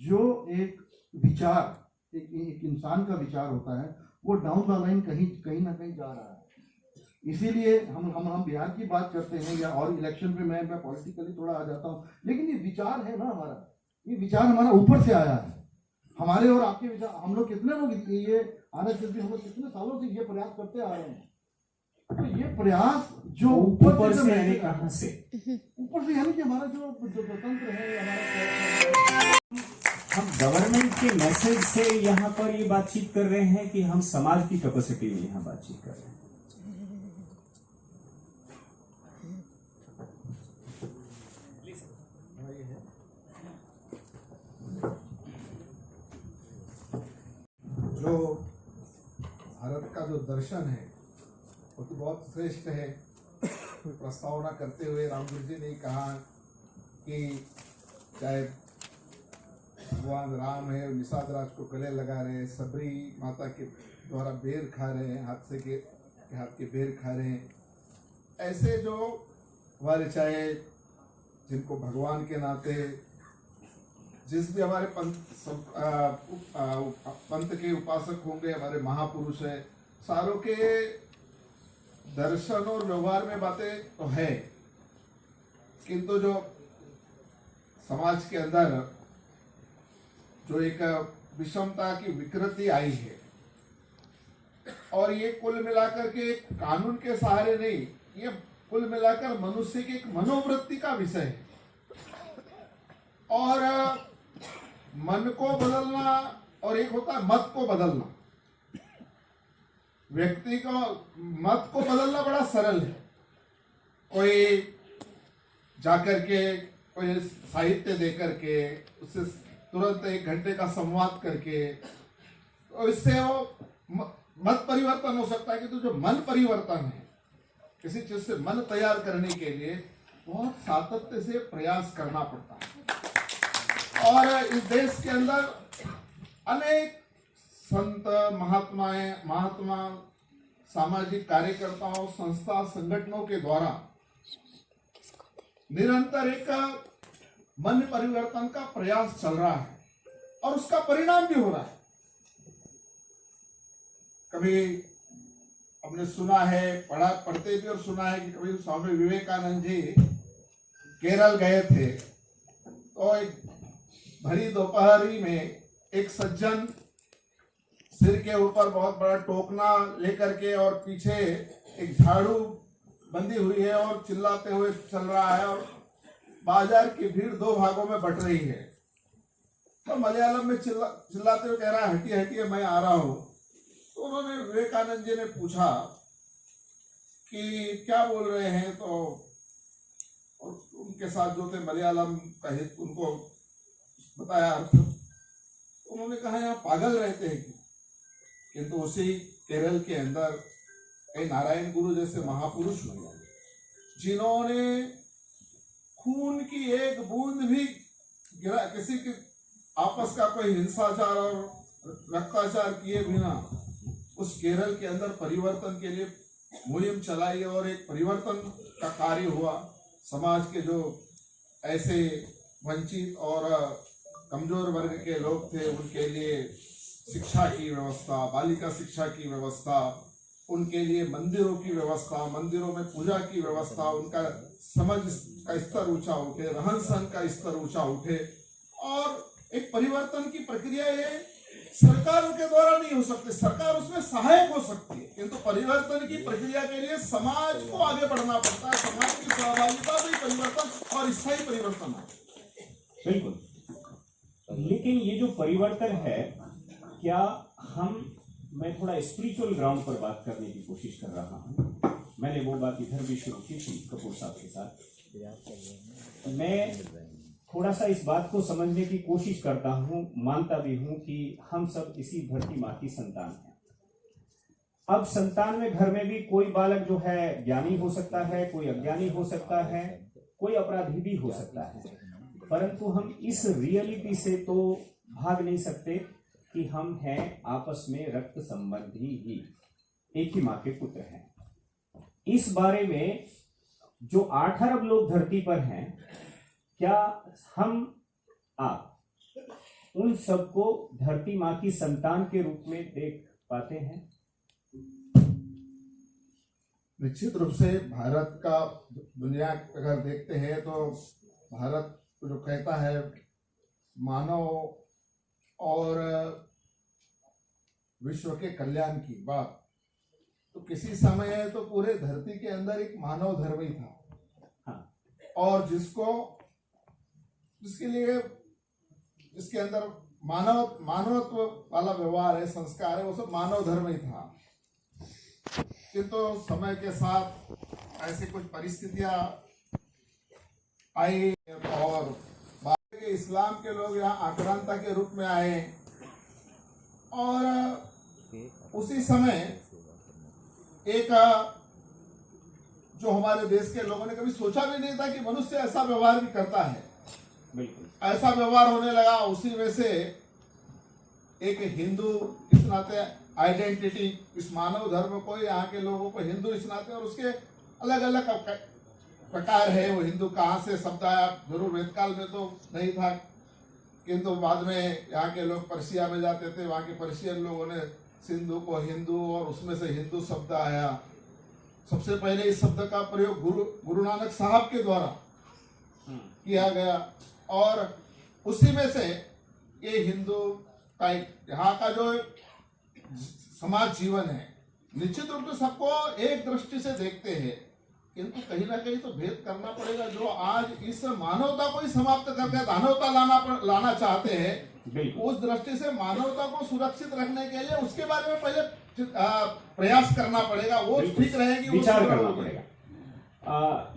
जो एक विचार, एक इंसान का विचार होता है, वो डाउन द लाइन कहीं ना कहीं जा रहा है। इसीलिए हम बिहार की बात करते हैं या और इलेक्शन पे मैं पॉलिटिकली थोड़ा आ जाता हूँ, लेकिन ये विचार है ना हमारा, ये विचार हमारा ऊपर से आया है। हमारे और आपके विचार, हम लोग कितने लोग ये आरएसएस भी हम लोग कितने सालों से ये प्रयास करते आ रहे हैं। तो ये प्रयास जो ऊपर से यानी कहां से? ऊपर से यानी कि हमारा जो स्वतंत्र है, हमारा हम गवर्नमेंट के मैसेज से यहाँ पर ये बातचीत कर रहे हैं कि हम समाज की कैपेसिटी में यहाँ बातचीत कर रहे हैं? जो भारत का जो दर्शन है वो तो बहुत श्रेष्ठ है। प्रस्तावना करते हुए रामगुरु जी ने कहा कि चाहे भगवान राम है, निषाद राज को गले लगा रहे हैं, सबरी माता के द्वारा बेर खा रहे हैं, हाथ के बेर खा रहे हैं, ऐसे जो हमारे चाहे जिनको भगवान के नाते जिस भी हमारे पंथ के उपासक होंगे, हमारे महापुरुष है, सारों के दर्शन और व्यवहार में बातें तो है, किंतु जो समाज के अंदर जो एक विषमता की विकृति आई है, और ये कुल मिलाकर के एक कानून के सहारे नहीं, ये कुल मिलाकर मनुष्य की एक मनोवृत्ति का विषय है। और मन को बदलना और एक होता है मत को बदलना। व्यक्ति को मत को बदलना बड़ा सरल है, कोई जाकर के कोई साहित्य दे करके उससे तुरंत 1 घंटे का संवाद करके तो इससे वो मत परिवर्तन हो सकता है, कि तो जो मन परिवर्तन है, किसी चीज से मन तैयार करने के लिए बहुत सातत्य से प्रयास करना पड़ता है। और इस देश के अंदर अनेक संत महात्मा सामाजिक कार्यकर्ताओं, संस्था, संगठनों के द्वारा निरंतर एक मन परिवर्तन का प्रयास चल रहा है और उसका परिणाम भी हो रहा है। कभी हमने सुना है, पढ़ते भी और सुना है कि कभी स्वामी विवेकानंद जी केरल गए थे, तो एक भरी दोपहरी में एक सज्जन सिर के ऊपर बहुत बड़ा टोकना लेकर के और पीछे एक झाड़ू बंधी हुई है और चिल्लाते हुए चल रहा है, और बाजार की भीड़ 2 भागों में बट रही है। तो मलयालम में चिल्लाते हुए कह रहा है, हटिए हटिए मैं आ रहा हूं। तो उन्होंने विवेकानंद जी ने पूछा कि क्या बोल रहे हैं, तो उनके साथ जो थे मलयालम का उनको बताया अर्थ। उन्होंने कहा यहाँ पागल रहते हैं, किंतु उसी केरल के अंदर कई नारायण गुरु जैसे महापुरुष हुए जिन्होंने खून की एक बूंद भी गिरा, किसी के आपस का कोई हिंसाचार और रक्ताचार किए बिना उस केरल के अंदर परिवर्तन के लिए मुहिम चलाई और एक परिवर्तन का कार्य हुआ। समाज के जो ऐसे वंचित और कमजोर वर्ग के लोग थे, उनके लिए शिक्षा की व्यवस्था, बालिका शिक्षा की व्यवस्था, उनके लिए मंदिरों की व्यवस्था, मंदिरों में पूजा की व्यवस्था, उनका समझ का स्तर ऊंचा उठे, रहन सहन का स्तर ऊंचा उठे, और एक परिवर्तन की प्रक्रिया ये सरकार के द्वारा नहीं हो सकती, सरकार उसमें सहायक हो सकती है, किंतु परिवर्तन की प्रक्रिया के लिए समाज को आगे बढ़ना पड़ता है। समाज की सहभागिता से परिवर्तन और स्थायी परिवर्तन है। बिल्कुल। लेकिन ये जो परिवर्तन है, क्या मैं थोड़ा स्पिरिचुअल ग्राउंड पर बात करने की कोशिश कर रहा हूँ। मैंने वो बात इधर भी शुरू की थी कपूर साहब के साथ। मैं थोड़ा सा इस बात को समझने की कोशिश करता हूँ, मानता भी हूँ कि हम सब इसी धरती माँ की संतान हैं। अब संतान में घर में भी कोई बालक जो है ज्ञानी हो सकता है, कोई अज्ञानी हो सकता है, कोई अपराधी भी हो सकता है, परंतु हम इस रियलिटी से तो भाग नहीं सकते कि हम हैं आपस में रक्त संबंधी ही, एक ही माँ के पुत्र हैं। इस बारे में जो 8 अरब लोग धरती पर हैं, क्या आप उन सबको धरती माँ की संतान के रूप में देख पाते हैं? निश्चित रूप से भारत का दुनिया अगर देखते हैं तो भारत जो कहता है मानव और विश्व के कल्याण की बात, तो किसी समय तो पूरे धरती के अंदर एक मानव धर्म ही था। हाँ। और जिसके लिए जिसके अंदर मानवत्व वाला व्यवहार है, संस्कार है, वो सब मानव धर्म ही था। किंतु समय के साथ ऐसी कुछ परिस्थितियां आई और बाद के इस्लाम के लोग यहाँ आक्रांता के रूप में आए, और उसी समय एक जो हमारे देश के लोगों ने कभी सोचा भी नहीं था कि मनुष्य ऐसा व्यवहार भी करता है, बिल्कुल ऐसा व्यवहार होने लगा। उसी में से एक हिंदू इस नाते आइडेंटिटी, इस मानव धर्म को, यहाँ के लोगों को हिंदू इस नाते, और उसके अलग अलग प्रकार है। वो हिंदू कहाँ से शब्द आया, जरूर वेदकाल में तो नहीं था, किंतु बाद में यहाँ के लोग पर्शिया में जाते थे, वहाँ के पर्शियन लोगों ने सिंधु को हिंदू, और उसमें से हिंदू शब्द आया। सबसे पहले इस शब्द का प्रयोग गुरु नानक साहब के द्वारा किया गया, और उसी में से ये हिंदू का यहाँ का जो समाज जीवन है, निश्चित रूप से सबको एक दृष्टि से देखते हैं, किंतु कहीं ना कहीं तो भेद करना पड़ेगा। जो आज इस मानवता को ही समाप्त करके दानवता लाना चाहते हैं, उस दृष्टि से मानवता को सुरक्षित रखने के लिए उसके बारे में पहले प्रयास करना पड़ेगा, वो ठीक रहेगी, विचार करना पड़ेगा।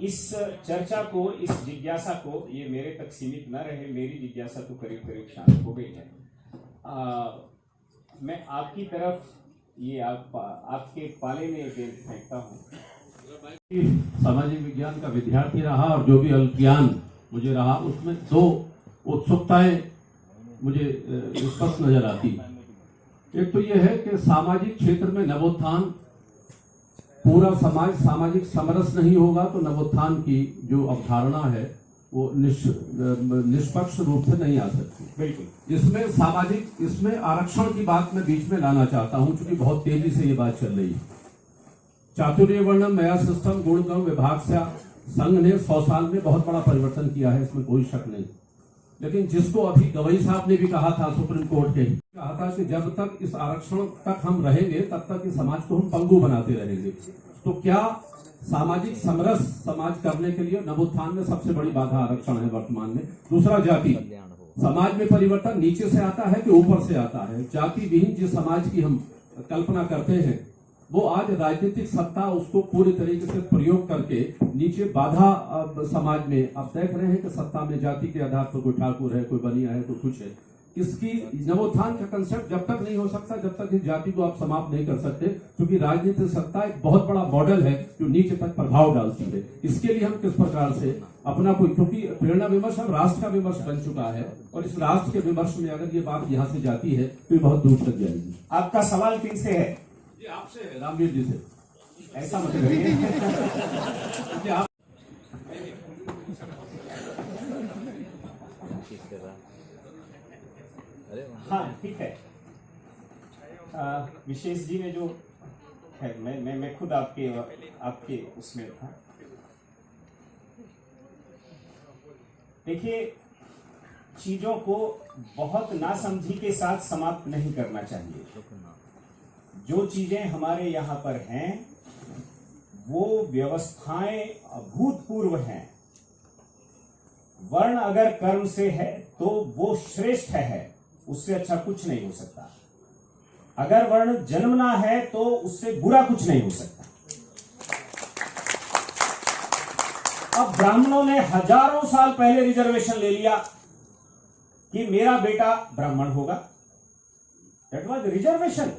इस चर्चा को, इस जिज्ञासा को, ये मेरे तक सीमित न रहे, मेरी जिज्ञासा तो करीब करीब शांत हो गई है। मैं आपकी तरफ ये आपके पाले में गेंद फेंकता हूँ। सामाजिक विज्ञान का विद्यार्थी रहा, और जो भी अल्पज्ञान मुझे रहा, उसमें 2 उत्सुकताएं मुझे स्पष्ट नजर आती। एक तो यह है कि सामाजिक क्षेत्र में नवोत्थान, पूरा समाज सामाजिक समरस नहीं होगा तो नवोत्थान की जो अवधारणा है वो निष्पक्ष रूप से नहीं आ सकती। बिल्कुल। इसमें आरक्षण की बात मैं बीच में लाना चाहता हूं, क्योंकि बहुत तेजी से ये बात चल रही है। चातुर्य वर्णम नया सिस्टम गुणगम विभाग से संघ ने 100 साल में बहुत बड़ा परिवर्तन किया है, इसमें कोई शक नहीं। लेकिन जिसको अभी गवई साहब ने भी कहा था, सुप्रीम कोर्ट के कहा था कि जब तक इस आरक्षण तक हम रहेंगे तब तक इस समाज को हम पंगु बनाते रहेंगे। तो क्या सामाजिक समरस समाज करने के लिए नवोत्थान में सबसे बड़ी बाधा आरक्षण है वर्तमान में। दूसरा, जाति। समाज में परिवर्तन नीचे से आता है कि ऊपर से आता है? जाति विहीन जिस समाज की हम कल्पना करते हैं, वो आज राजनीतिक सत्ता उसको पूरी तरीके से प्रयोग करके नीचे बाधा समाज में आप देख रहे हैं कि सत्ता में जाति के आधार पर कोई ठाकुर है, कोई बनिया है, कोई कुछ है। इसकी नवोत्थान का कंसेप्ट जब तक नहीं हो सकता, जब तक इस जाति को आप समाप्त नहीं कर सकते, क्योंकि राजनीतिक सत्ता एक बहुत बड़ा मॉडल है जो नीचे तक प्रभाव डालती है। इसके लिए हम किस प्रकार से अपना क्योंकि प्रेरणा विमर्श अब राष्ट्र का विमर्श बन चुका है, और इस राष्ट्र के विमर्श में अगर ये बात यहाँ से जाती है तो ये बहुत दूर तक जाएगी। आपका सवाल किनसे है? ये आपसे है, रामवीर जी से। ऐसा मत करिए। हाँ, ठीक है। विशेष जी ने जो है, मैं खुद आपके उसमें था। देखिए, चीजों को बहुत नासमझी के साथ समाप्त नहीं करना चाहिए। जो चीजें हमारे यहाँ पर हैं वो व्यवस्थाएं अभूतपूर्व हैं। वर्ण अगर कर्म से है तो वो श्रेष्ठ है, उससे अच्छा कुछ नहीं हो सकता। अगर वर्ण जन्मना है तो उससे बुरा कुछ नहीं हो सकता। अब ब्राह्मणों ने हजारों साल पहले रिजर्वेशन ले लिया कि मेरा बेटा ब्राह्मण होगा। That was reservation.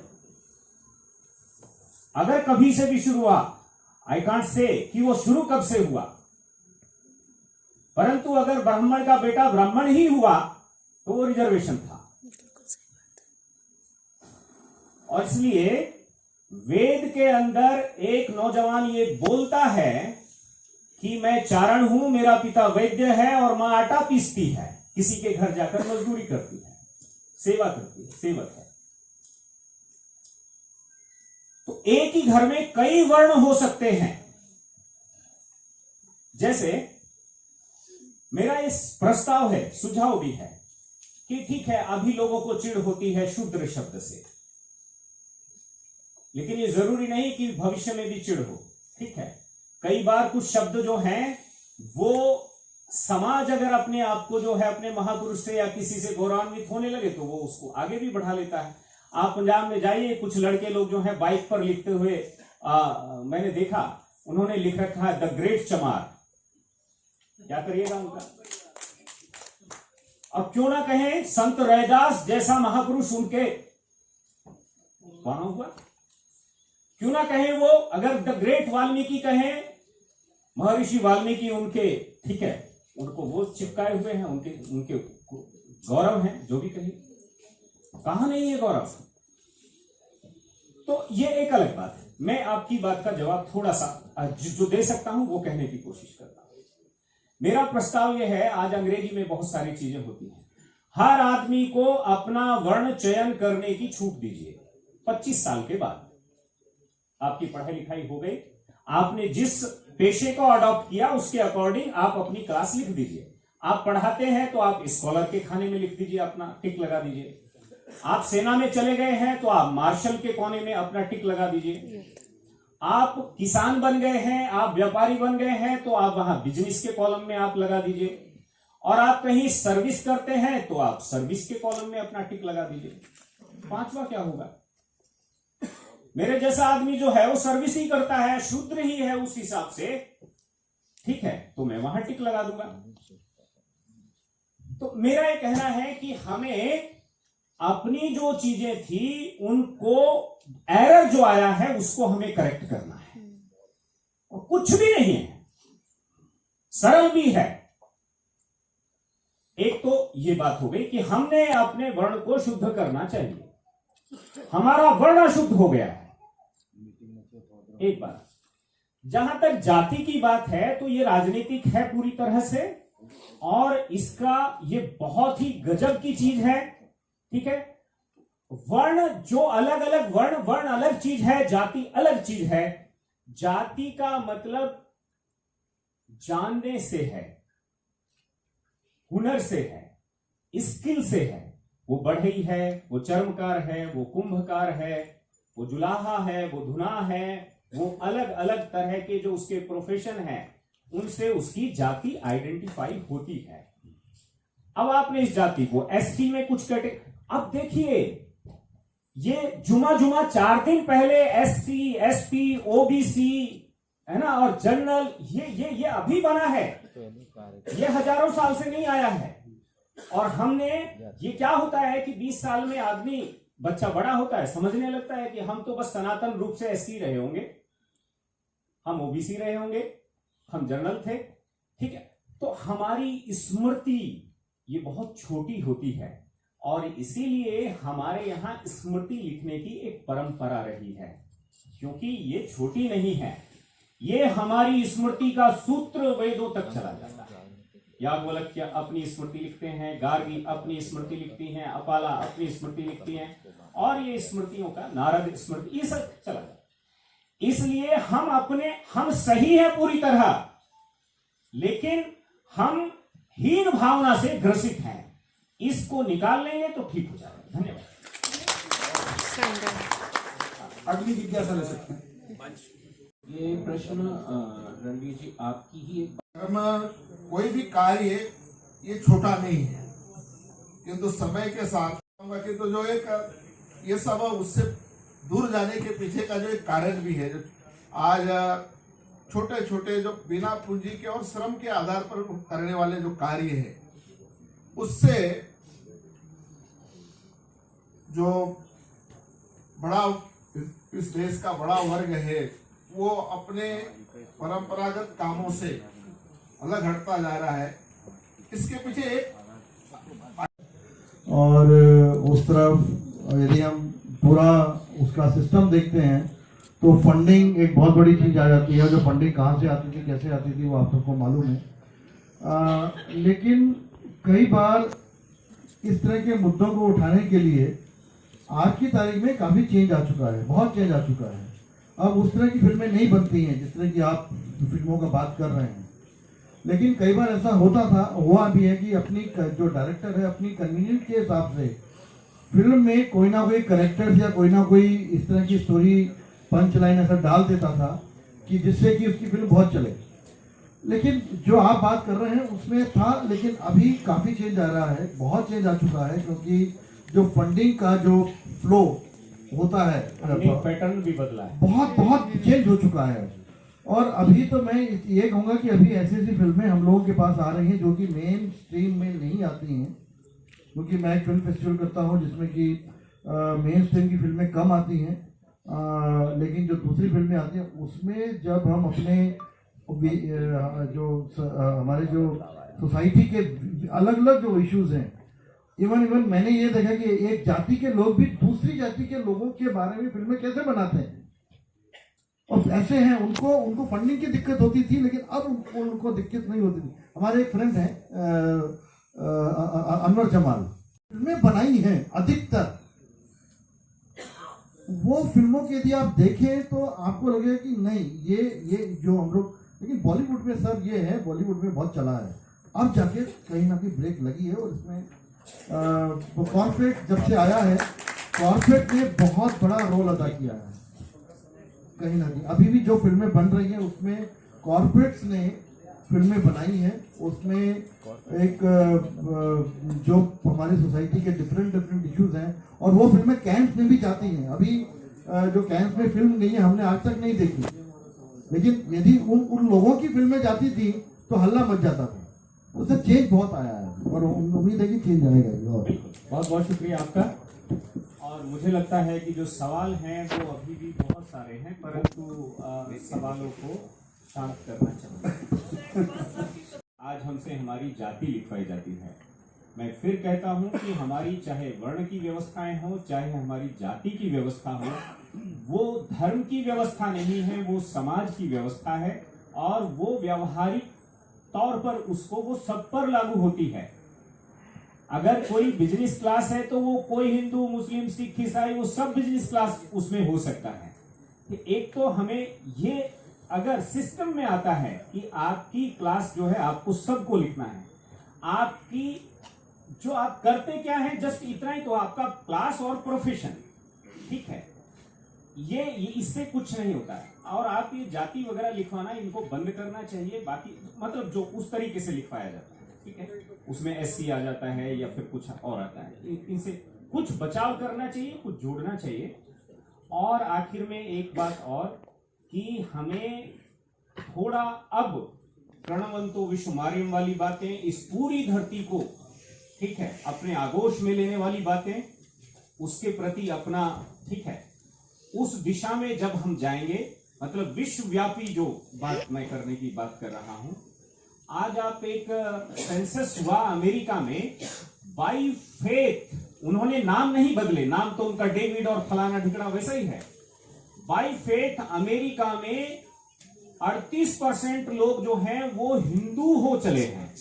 अगर कभी से भी शुरू हुआ, आई कांट से कि वो शुरू कब से हुआ, परंतु अगर ब्राह्मण का बेटा ब्राह्मण ही हुआ तो वो रिजर्वेशन था। और इसलिए वेद के अंदर एक नौजवान ये बोलता है कि मैं चारण हूं, मेरा पिता वैद्य है और मां आटा पीसती है, किसी के घर जाकर मजदूरी करती है, सेवा करती है, सेवक है। तो एक ही घर में कई वर्ण हो सकते हैं। जैसे मेरा इस प्रस्ताव है, सुझाव भी है कि ठीक है, अभी लोगों को चिढ़ होती है शूद्र शब्द से, लेकिन ये जरूरी नहीं कि भविष्य में भी चिढ़ हो। ठीक है, कई बार कुछ शब्द जो हैं वो समाज अगर अपने आप को जो है अपने महापुरुष से या किसी से गौरवान्वित होने लगे तो वो उसको आगे भी बढ़ा लेता है। आप पंजाब में जाइए, कुछ लड़के लोग जो हैं बाइक पर लिखते हुए मैंने देखा, उन्होंने लिख रखा है द ग्रेट चमार। क्या करिएगा उनका? अब क्यों ना कहें संत रैदास जैसा महापुरुष उनके वहां हुआ, क्यों ना कहें वो, अगर द ग्रेट वाल्मीकि कहें, महर्षि वाल्मीकि उनके, ठीक है, उनको वो चिपकाए हुए हैं, उनके गौरव हैं, जो भी कहे, कहां नहीं है गौरव। तो ये एक अलग बात है। मैं आपकी बात का जवाब थोड़ा सा जो दे सकता हूं वो कहने की कोशिश करता हूं। मेरा प्रस्ताव यह है, आज अंग्रेजी में बहुत सारी चीजें होती हैं, हर आदमी को अपना वर्ण चयन करने की छूट दीजिए। 25 साल के बाद आपकी पढ़ाई लिखाई हो गई, आपने जिस पेशे को अडॉप्ट किया उसके अकॉर्डिंग आप अपनी क्लास लिख दीजिए। आप पढ़ाते हैं तो आप स्कॉलर के खाने में लिख दीजिए, अपना टिक लगा दीजिए। आप सेना में चले गए हैं तो आप मार्शल के कोने में अपना टिक लगा दीजिए। आप किसान बन गए हैं, आप व्यापारी बन गए हैं तो आप वहां बिजनेस के कॉलम में आप लगा दीजिए। और आप कहीं सर्विस करते हैं तो आप सर्विस के कॉलम में अपना टिक लगा दीजिए। 5वां क्या होगा? मेरे जैसा आदमी जो है वो सर्विस ही करता है, शूद्र ही है उस हिसाब से, ठीक है, तो मैं वहां टिक लगा दूंगा। तो मेरा ये कहना है कि हमें अपनी जो चीजें थी उनको, एरर जो आया है उसको हमें करेक्ट करना है। और कुछ भी नहीं है, सरल भी है। एक तो ये बात हो गई कि हमने अपने वर्ण को शुद्ध करना चाहिए। हमारा वर्ण अशुद्ध हो गया है। एक बात, जहां तक जाति की बात है तो ये राजनीतिक है पूरी तरह से, और इसका ये बहुत ही गजब की चीज है। ठीक है, वर्ण जो अलग अलग वर्ण अलग चीज है, जाति अलग चीज है। जाति का मतलब जानने से है, हुनर से है, स्किल से है। वो बढ़ई है, वो चर्मकार है, वो कुंभकार है, वो जुलाहा है, वो धुना है, वो अलग अलग तरह के जो उसके प्रोफेशन है, उनसे उसकी जाति आइडेंटिफाई होती है। अब आपने इस जाति को एसटी में कुछ कटे, अब देखिए ये जुमा 4 दिन पहले एससी, एसटी, ओबीसी है ना, और जनरल, ये अभी बना है, ये हजारों साल से नहीं आया है। और हमने, ये क्या होता है कि 20 साल में आदमी, बच्चा बड़ा होता है, समझने लगता है कि हम तो बस सनातन रूप से एससी रहे होंगे, हम ओबीसी रहे होंगे, हम जनरल थे। ठीक है, तो हमारी स्मृति ये बहुत छोटी होती है, और इसीलिए हमारे यहां स्मृति लिखने की एक परंपरा रही है, क्योंकि ये छोटी नहीं है। ये हमारी स्मृति का सूत्र वेदों तक चला जाता है। याज्ञवल्क्य अपनी स्मृति लिखते हैं, गार्गी अपनी स्मृति लिखती हैं, अपाला अपनी स्मृति लिखती हैं, और ये स्मृतियों का नारद स्मृति, ये सब चला जाता है। इसलिए हम सही है पूरी तरह, लेकिन हम हीन भावना से ग्रसित हैं। इसको निकाल लेंगे तो ठीक हो जाएगा। धन्यवाद। अगली जिज्ञासा ले सकते हैं। ये प्रश्न रणवीर जी आपकी ही एक कोई भी कार्य ये छोटा नहीं है, किंतु समय के साथ कि तो जो एक ये सब उससे दूर जाने के पीछे का जो एक कारण भी है, जो आज छोटे छोटे जो बिना पूंजी के और श्रम के आधार पर करने वाले जो कार्य है, उससे जो बड़ा इस देश का बड़ा वर्ग है वो अपने परंपरागत कामों से अलग हटता जा रहा है। इसके पीछे एक और उस तरफ यदि हम पूरा उसका सिस्टम देखते हैं तो फंडिंग एक बहुत बड़ी चीज़ आ जाती है। जो फंडिंग कहाँ से आती थी, कैसे आती थी, वो आप सबको मालूम है। लेकिन कई बार इस तरह के मुद्दों को उठाने के लिए आज की तारीख में काफ़ी चेंज आ चुका है, बहुत चेंज आ चुका है। अब उस तरह की फिल्में नहीं बनती हैं जिस तरह की आप फिल्मों का बात कर रहे हैं। लेकिन कई बार ऐसा हुआ भी है कि अपनी जो डायरेक्टर है अपनी कन्वीनियंट के हिसाब से फिल्म में कोई ना कोई करेक्टर्स या कोई ना कोई इस तरह की स्टोरी पंच लाइन ऐसा डाल देता था कि जिससे कि उसकी फिल्म बहुत चले। लेकिन जो आप बात कर रहे हैं उसमें था, लेकिन अभी काफ़ी चेंज आ रहा है, बहुत चेंज आ चुका है, क्योंकि जो फंडिंग का जो फ्लो होता है पैटर्न भी बदला है, बहुत चेंज हो चुका है। और अभी तो मैं ये कहूँगा कि अभी ऐसी ऐसी फिल्में हम लोगों के पास आ रही हैं जो कि मेन स्ट्रीम में नहीं आती हैं, क्योंकि मैं एक फिल्म फेस्टिवल करता हूँ जिसमें कि मेन स्ट्रीम की फिल्में कम आती हैं, लेकिन जो दूसरी फिल्में आती हैं उसमें जब हम अपने हमारे जो सोसाइटी के अलग अलग जो इश्यूज हैं, इवन मैंने ये देखा कि एक जाति के लोग भी दूसरी जाति के लोगों के बारे में फिल्में कैसे बनाते हैं, और ऐसे हैं उनको फंडिंग की दिक्कत होती थी, लेकिन अब उनको दिक्कत नहीं होती थी। हमारे एक फ्रेंड हैं अनवर जमाल, फिल्में बनाई हैं अधिकतर, वो फिल्मों के यदि आप देखें तो आपको लगेगा कि नहीं ये जो हम लोग, लेकिन बॉलीवुड में सर ये है, बॉलीवुड में बहुत चला है, अब जाके कहीं ना कहीं ब्रेक लगी है। और इसमें कॉर्पोरेट जब से आया है, कॉर्पोरेट ने बहुत बड़ा रोल अदा किया है कहीं ना कहीं। अभी भी जो फिल्में बन रही हैं उसमें कॉर्पोरेट्स ने फिल्में बनाई हैं, उसमें एक जो हमारी सोसाइटी के डिफरेंट इश्यूज हैं, और वो फिल्में कैंस में भी जाती हैं। अभी जो कैंस में फिल्म गई है हमने आज तक नहीं देखी, लेकिन यदि उन लोगों की फिल्में जाती थी तो हल्ला मच जाता था। उससे चेंज बहुत आया है और उम्मीद है कि चेंज आएगा। और बहुत बहुत शुक्रिया आपका। और मुझे लगता है कि जो सवाल हैं वो अभी भी बहुत सारे हैं, परंतु सवालों को शांत करना चाहिए। आज हमसे हमारी जाति लिखवाई जाती है। मैं फिर कहता हूं कि हमारी चाहे वर्ण की व्यवस्थाएं हो, चाहे हमारी जाति की व्यवस्था हो, वो धर्म की व्यवस्था नहीं है, वो समाज की व्यवस्था है, और वो व्यवहारिक तौर पर उसको वो सब पर लागू होती है। अगर कोई बिजनेस क्लास है तो वो कोई हिंदू, मुस्लिम, सिख, ईसाई, वो सब बिजनेस क्लास उसमें हो सकता है। तो एक तो हमें ये अगर सिस्टम में आता है कि आपकी क्लास जो है आपको सबको लिखना है, आपकी जो आप करते क्या है जस्ट इतना ही, तो आपका क्लास और प्रोफेशन, ठीक है, ये इससे कुछ नहीं होता है। और आप ये जाति वगैरह लिखवाना इनको बंद करना चाहिए। बाकी मतलब जो उस तरीके से लिखवाया जाता है, ठीक है, उसमें एससी आ जाता है या फिर कुछ और आता है, इनसे कुछ बचाव करना चाहिए, कुछ जोड़ना चाहिए। और आखिर में एक बात और कि हमें थोड़ा अब प्रणवंतो विश्वमार्यम वाली बातें, इस पूरी धरती को, ठीक है, अपने आगोश में लेने वाली बातें, उसके प्रति अपना, ठीक है, उस दिशा में जब हम जाएंगे, मतलब विश्वव्यापी जो बात मैं करने की बात कर रहा हूं। आज आप एक सेंसस हुआ अमेरिका में, बाय फेथ, उन्होंने नाम नहीं बदले, नाम तो उनका डेविड और फलाना ढिकड़ा वैसा ही है। बाय फेथ अमेरिका में 38% लोग जो हैं वो हिंदू हो चले हैं।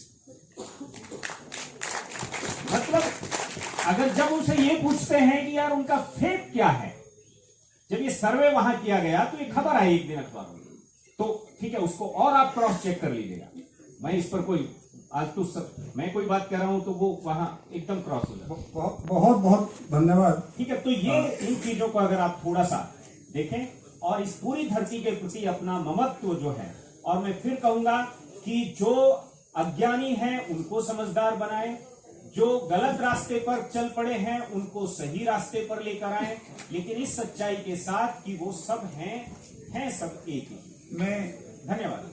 मतलब अगर जब उनसे ये पूछते हैं कि यार उनका फेथ क्या है, जब ये सर्वे वहां किया गया तो ये खबर आई एक दिन अखबार में, तो ठीक है, उसको और आप क्रॉस चेक कर लीजिएगा। मैं इस पर कोई आज तो सब मैं कोई बात कर रहा हूं तो वो वहां एकदम क्रॉस हो जाता है। बहुत बहुत धन्यवाद। ठीक है, तो ये इन चीजों को अगर आप थोड़ा सा देखें और इस पूरी धरती के प्रति अपना ममत्व जो है, और मैं फिर कहूंगा कि जो अज्ञानी हैं उनको समझदार बनाएं, जो गलत रास्ते पर चल पड़े हैं उनको सही रास्ते पर लेकर आए, लेकिन इस सच्चाई के साथ कि वो सब हैं सब एक ही। मैं धन्यवाद।